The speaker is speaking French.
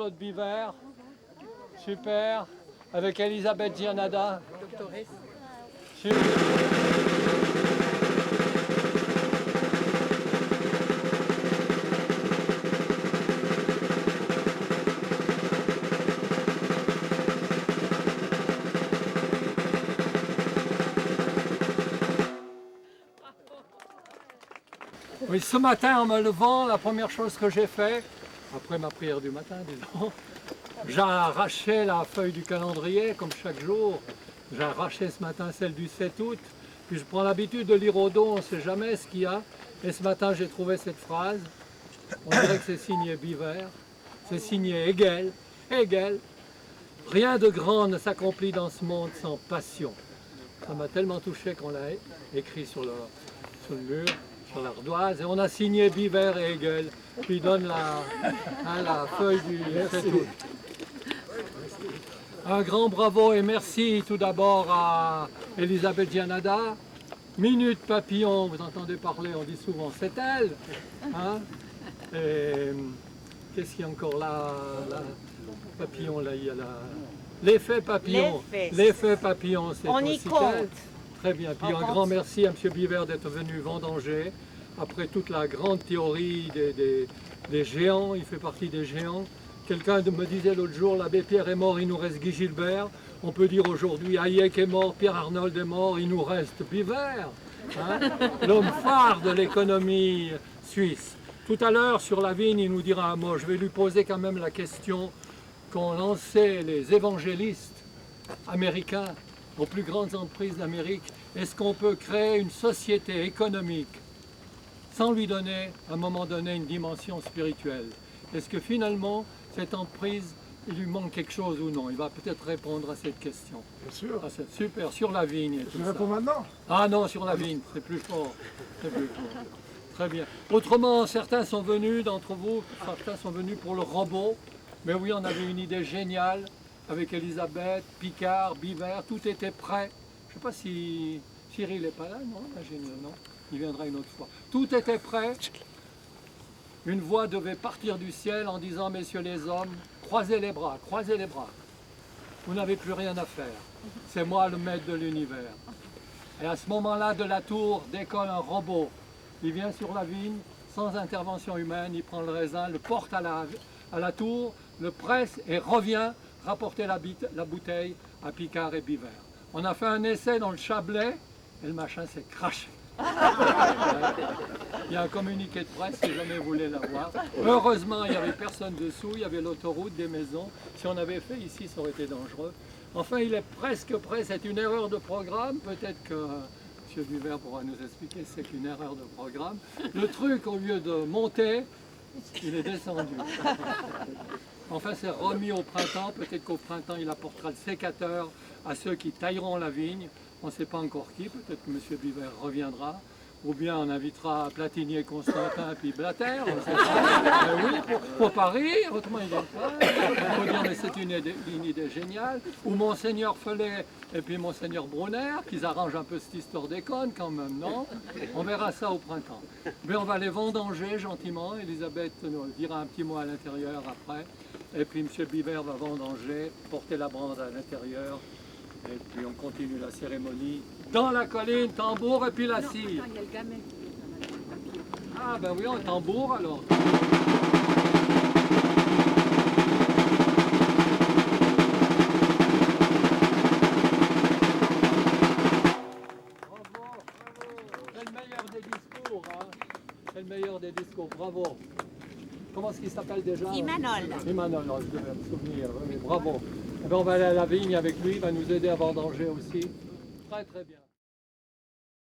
notre Biver. Super. Avec Elisabeth Gianada. Super. Oui, ce matin en me levant, la première chose que j'ai fait, après ma prière du matin, disons, j'ai arraché la feuille du calendrier, comme chaque jour. J'ai arraché ce matin celle du 7 août. Puis je prends l'habitude de lire au dos, on ne sait jamais ce qu'il y a. Et ce matin, j'ai trouvé cette phrase. On dirait que c'est signé Biver. C'est signé Hegel. Hegel. Rien de grand ne s'accomplit dans ce monde sans passion. Ça m'a tellement touché qu'on l'a écrit sur le mur, sur l'ardoise. Et on a signé Biver et Hegel. Puis il donne la feuille du 7 août. Un grand bravo et merci tout d'abord à Elisabeth Gianada. Minute Papillon, vous entendez parler, on dit souvent, c'est elle. Hein? Et qu'est-ce qu'il y a encore là, Papillon, là, il y a l'effet papillon. L'effet papillon, c'est aussi elle. Très bien. Puis un grand merci à M. Biver d'être venu vendanger. Après toute la grande théorie des géants, il fait partie des géants. Quelqu'un me disait l'autre jour, l'abbé Pierre est mort, il nous reste Guy Gilbert. On peut dire aujourd'hui, Hayek est mort, Pierre Arnold est mort, il nous reste Biver, hein, l'homme phare de l'économie suisse. Tout à l'heure, sur la vigne, il nous dira un mot. Je vais lui poser quand même la question qu'ont lancé les évangélistes américains aux plus grandes entreprises d'Amérique. Est-ce qu'on peut créer une société économique sans lui donner, à un moment donné, une dimension spirituelle? Est-ce que finalement, cette entreprise, il lui manque quelque chose ou non? Il va peut-être répondre à cette question. Bien sûr. Ah, c'est super, sur la vigne. Je réponds maintenant. Ah non, sur la vigne, c'est plus fort. C'est plus fort. Très bien. Autrement, certains sont venus, d'entre vous, certains sont venus pour le robot. Mais oui, on avait une idée géniale avec Elisabeth, Picard, Biver, tout était prêt. Je ne sais pas si Cyril n'est pas là, non? L'ingénieur, non? Il viendra une autre fois. Tout était prêt. Une voix devait partir du ciel en disant, messieurs les hommes, croisez les bras, croisez les bras. Vous n'avez plus rien à faire. C'est moi le maître de l'univers. Et à ce moment-là, de la tour décolle un robot. Il vient sur la vigne, sans intervention humaine, il prend le raisin, le porte à la tour, le presse et revient rapporter la bouteille à Picard et Biver. On a fait un essai dans le Chablais et le machin s'est craché. Il y a un communiqué de presse si jamais vous voulez l'avoir. Heureusement, il n'y avait personne dessous, il y avait l'autoroute, des maisons. Si on avait fait ici, ça aurait été dangereux. Enfin, il est presque prêt, c'est une erreur de programme. Peut-être que M. Biver pourra nous expliquer c'est qu'une erreur de programme. Le truc, au lieu de monter, il est descendu. Enfin, c'est remis au printemps. Peut-être qu'au printemps, il apportera le sécateur à ceux qui tailleront la vigne. On ne sait pas encore qui, peut-être que M. Biver reviendra. Ou bien on invitera Platinier, Constantin, puis Blatter. Oui, pour Paris, autrement il vient pas. On peut dire mais c'est une idée géniale. Ou Monseigneur Felet et puis Monseigneur Brunner, qu'ils arrangent un peu cette histoire d'école quand même, non? On verra ça au printemps. Mais on va les vendanger gentiment. Elisabeth nous dira un petit mot à l'intérieur après. Et puis M. Biver va vendanger, porter la brande à l'intérieur. Et puis on continue la cérémonie dans la colline, tambour et puis la cire. Il y a le gamet. Ah ben oui, un tambour alors. Bravo, bravo. C'est le meilleur des discours, hein. C'est le meilleur des discours, bravo. Comment est-ce qu'il s'appelle déjà? Imanol. Imanol, je devais me souvenir, oui, bravo. Eh bien, on va aller à la vigne avec lui, il va nous aider à vendanger aussi. Très très bien.